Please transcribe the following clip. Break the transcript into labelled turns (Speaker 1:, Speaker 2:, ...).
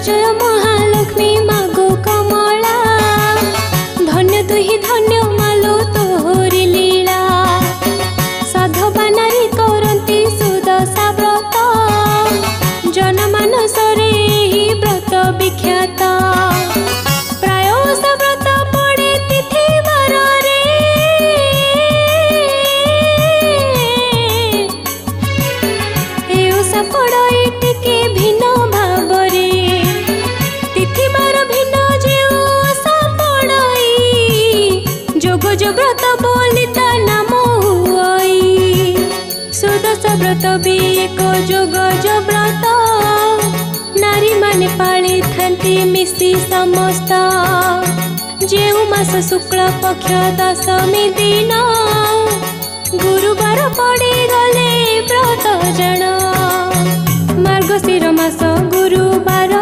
Speaker 1: जय महालक्ष्मी मागो कमला धन्य तुहि धन्य मालो तोहरी लीला साधवा नारी करती सुदशा व्रत जनमानस रे ही व्रत विख्यात प्राय सा व्रत पड़े तिथि वार रे एसा पड़े टिके भिन्न भाव रे तिथि वार भिन्न जेउ आशा पड़ई जोग जो व्रत बोली ता नाम हुई सुदशा व्रत भी एक जोग जो व्रत नारी माने पाली थांती मिसी समस्त जेउ मास शुक्ल पक्ष दशमी दिन गुरुवार पड़ी गले व्रत जन मार्गशीर मास गुरुवार